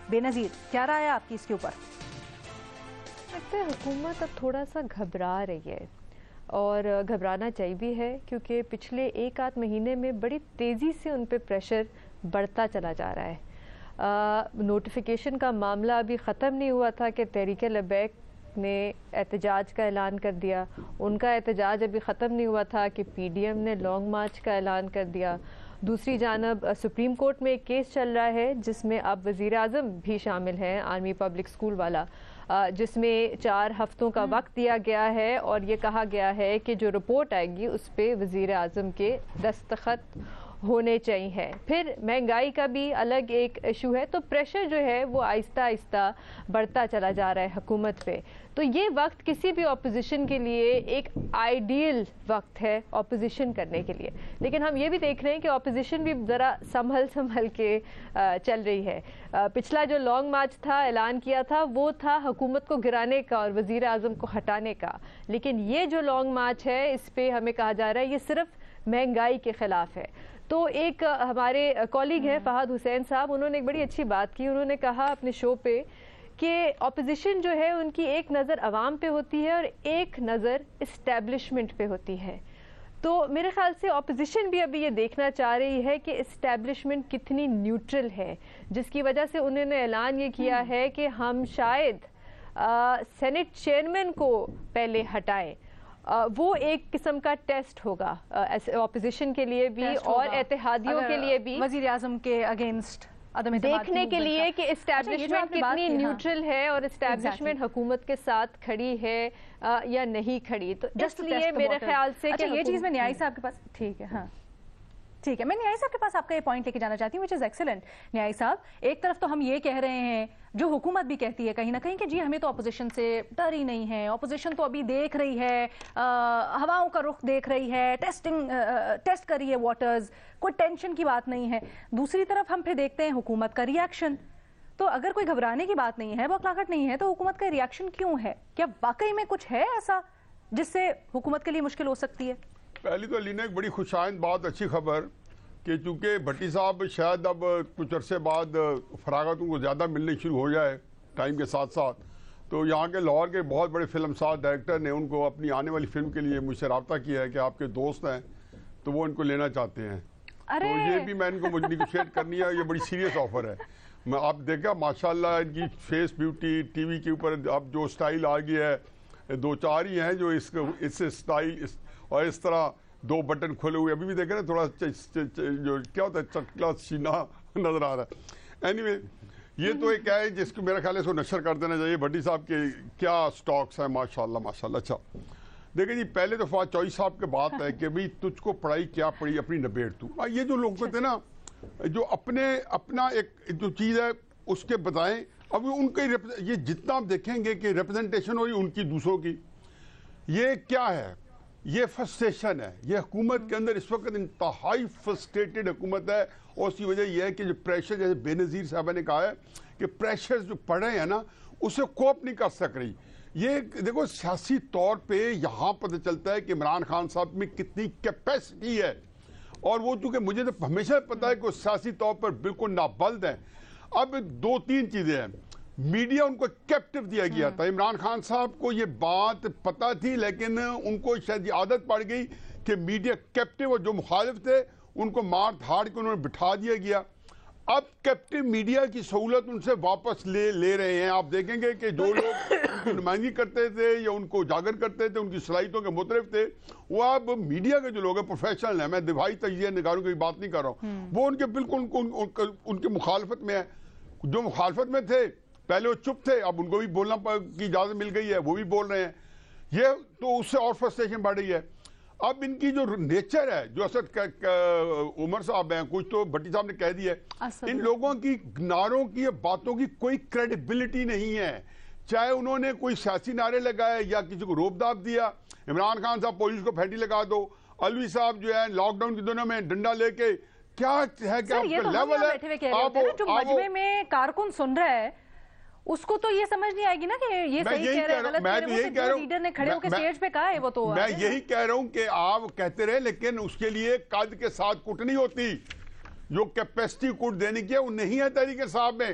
بے نظیر، کیا رائے ہے آپ کی اس کے اوپر؟ لگتا ہے حکومت اب تھوڑا سا گھبرا رہی ہے اور گھبرانا چاہیے بھی ہے، کیونکہ پچھلے ایک آدھ مہینے میں بڑی تیزی سے ان پہ پریشر بڑھتا چلا جا رہا ہے۔ نوٹیفیکیشن کا معاملہ ابھی ختم نہیں ہوا تھا کہ تحریک لبیک نے احتجاج کا اعلان کر دیا، ان کا احتجاج ابھی ختم نہیں ہوا تھا کہ پی ڈی ایم نے لانگ مارچ کا اعلان کر دیا۔ دوسری جانب سپریم کورٹ میں ایک کیس چل رہا ہے جس میں اب وزیر اعظم بھی شامل ہیں، آرمی پبلک اسکول والا، جس میں 4 ہفتوں کا وقت دیا گیا ہے اور یہ کہا گیا ہے کہ جو رپورٹ آئے گی اس پہ وزیر اعظم کے دستخط ہونے چاہیے۔ پھر مہنگائی کا بھی الگ ایک ایشو ہے، تو پریشر جو ہے وہ آہستہ آہستہ بڑھتا چلا جا رہا ہے حکومت پہ۔ تو یہ وقت کسی بھی اپوزیشن کے لیے ایک آئیڈیل وقت ہے اپوزیشن کرنے کے لیے، لیکن ہم یہ بھی دیکھ رہے ہیں کہ اپوزیشن بھی ذرا سنبھل کے چل رہی ہے۔ پچھلا جو لانگ مارچ تھا، اعلان کیا تھا، وہ تھا حکومت کو گرانے کا اور وزیر اعظم کو ہٹانے کا، لیکن یہ جو لانگ مارچ ہے اس پہ ہمیں کہا جا رہا ہے یہ صرف مہنگائی کے خلاف ہے۔ تو ایک ہمارے کالیگ ہیں فہد حسین صاحب، انہوں نے ایک بڑی اچھی بات کی، انہوں نے کہا اپنے شو پہ کہ اپوزیشن جو ہے ان کی ایک نظر عوام پہ ہوتی ہے اور ایک نظر اسٹیبلشمنٹ پہ ہوتی ہے۔ تو میرے خیال سے اپوزیشن بھی ابھی یہ دیکھنا چاہ رہی ہے کہ اسٹیبلشمنٹ کتنی نیوٹرل ہے، جس کی وجہ سے انہوں نے اعلان یہ کیا ہے کہ ہم شاید سینٹ چیئرمین کو پہلے ہٹائیں۔ وہ ایک قسم کا ٹیسٹ ہوگا اپوزیشن کے لیے بھی اور اتحادیوں کے لیے بھی، وزیر اعظم کے اگینسٹ دیکھنے کے لیے کہ اسٹیبلشمنٹ کتنی نیوٹرل ہے اور اسٹیبلشمنٹ حکومت کے ساتھ کھڑی ہے یا نہیں کھڑی۔ تو اس لیے میرے خیال سے کہ یہ چیز میں نیائی صاحب کے پاس، ٹھیک ہے، ہاں ٹھیک ہے، میں نیائی صاحب کے پاس آپ کا یہ پوائنٹ لے کے جانا چاہتی ہوں which is excellent۔ نیائی صاحب، ایک طرف تو ہم یہ کہہ رہے ہیں، جو حکومت بھی کہتی ہے کہیں نہ کہیں کہ جی ہمیں تو اپوزیشن سے ڈر ہی نہیں ہے، اپوزیشن تو ابھی دیکھ رہی ہے، ہواؤں کا رخ دیکھ رہی ہے، ٹیسٹ کر رہی ہے واٹرز، کوئی ٹینشن کی بات نہیں ہے۔ دوسری طرف ہم پھر دیکھتے ہیں حکومت کا ری ایکشن۔ تو اگر کوئی گھبرانے کی بات نہیں ہے، بوکھلاہٹ نہیں ہے، تو حکومت کا ری ایکشن کیوں ہے؟ کیا واقعی میں کچھ ہے ایسا جس سے حکومت کے لیے مشکل ہو سکتی ہے؟ پہلی تو لینا ایک بڑی خوش آئند بات، اچھی خبر کہ چونکہ بھٹی صاحب شاید اب کچھ عرصے بعد فراغت ان کو زیادہ ملنی شروع ہو جائے ٹائم کے ساتھ ساتھ، تو یہاں کے لاہور کے بہت بڑے فلم ساز ڈائریکٹر نے ان کو اپنی آنے والی فلم کے لیے مجھ سے رابطہ کیا ہے کہ آپ کے دوست ہیں تو وہ ان کو لینا چاہتے ہیں۔ تو یہ بھی میں ان کو نیگوشیٹ کرنی ہے، یہ بڑی سیریس آفر ہے۔ میں آپ دیکھا ماشاءاللہ ان کی فیس بیوٹی، ٹی وی کے اوپر اب جو سٹائل آ گیا ہے، 2-4 ہی ہیں جو اس سٹائل اور اس طرح 2 بٹن کھولے ہوئے، ابھی بھی دیکھیں نا تھوڑا جو کیا ہوتا ہے چٹکلا سینہ نظر آ رہا ہے۔ اینی وے یہ تو ایک ہے جس کو میرا خیال ہے اس کو نشر کر دینا چاہیے۔ بھٹی صاحب کے کیا سٹاکس ہیں ماشاءاللہ ماشاءاللہ۔ اچھا دیکھیں جی، پہلے تو فواد چوہدری صاحب کی بات ہے کہ بھئی تجھ کو پڑھائی کیا پڑھی اپنی نبیڑ تو۔ یہ جو لوگ کہتے ہیں نا جو اپنا ایک جو چیز ہے اس کے بتائیں، اب ان کے یہ جتنا آپ دیکھیں گے کہ ریپرزنٹیشن ہوئی ان کی دوسروں کی، یہ کیا ہے؟ یہ فرسٹریشن ہے۔ یہ حکومت کے اندر اس وقت انتہائی فرسٹریٹڈ حکومت ہے، اور اس کی وجہ یہ ہے کہ جو پریشر، جیسے بے نظیر صاحبہ نے کہا ہے کہ پریشر جو پڑ رہے ہیں نا اسے کوپ نہیں کر سک رہی۔ یہ دیکھو سیاسی طور پہ یہاں پتہ چلتا ہے کہ عمران خان صاحب میں کتنی کیپیسٹی ہے، اور وہ چونکہ مجھے تو ہمیشہ پتا ہے کہ وہ سیاسی طور پر بالکل نابلد ہیں۔ اب 2-3 چیزیں ہیں۔ میڈیا ان کو کیپٹیو دیا گیا تھا، عمران خان صاحب کو یہ بات پتہ تھی لیکن ان کو شاید یہ عادت پڑ گئی کہ میڈیا کیپٹیو، اور جو مخالف تھے ان کو مار دھاڑ کے انہوں نے بٹھا دیا گیا۔ اب کیپٹیو میڈیا کی سہولت ان سے واپس لے رہے ہیں۔ آپ دیکھیں گے کہ جو لوگ ان کی نمائندگی کرتے تھے یا ان کو اجاگر کرتے تھے، ان کی صلاحیتوں کے مترف تھے، وہ اب میڈیا کے جو لوگ ہیں پروفیشنل ہیں، میں دفاعی تجزیہ نگاروں کی بات نہیں کر رہا ہوں، وہ ان کے بالکل ان کی مخالفت میں ہے۔ جو مخالفت میں تھے پہلے وہ چپ تھے، اب ان کو بھی بولنا کی اجازت مل گئی ہے، وہ بھی بول رہے ہیں۔ یہ تو اس سے اور فرسٹریشن بڑھ رہی ہے۔ اب ان کی جو نیچر ہے، جو اسد عمر صاحب ہیں، کچھ تو بھٹی صاحب نے کہہ دیا ہے، ان لوگوں کی نعروں کی باتوں کی کوئی کریڈیبلٹی نہیں ہے۔ چاہے انہوں نے کوئی سیاسی نعرے لگائے یا کسی کو روب داب دیا، عمران خان صاحب پولیس کو پھینٹی لگا دو، علوی صاحب جو ہے لاک ڈاؤن کے دنوں میں ڈنڈا لے کے، کیا ہے کہ آپ کا لیول ہے۔ جو مجمع میں کارکن سن رہا ہے اس کو تو یہ سمجھ نہیں آئے گی نا کہ یہ صحیح کہہ رہے ہیں، غلط کہہ رہے ہیں۔ لیڈر نے کھڑے ہو کے سٹیج پہ کہا ہے، وہ تو میں یہی کہہ رہا ہوں کہ آپ کہتے رہے لیکن اس کے لیے قد کے ساتھ کٹ نہیں ہوتی۔ جو کیپیسٹی کٹ دینے کی ہے وہ نہیں ہے تحریک انصاف میں،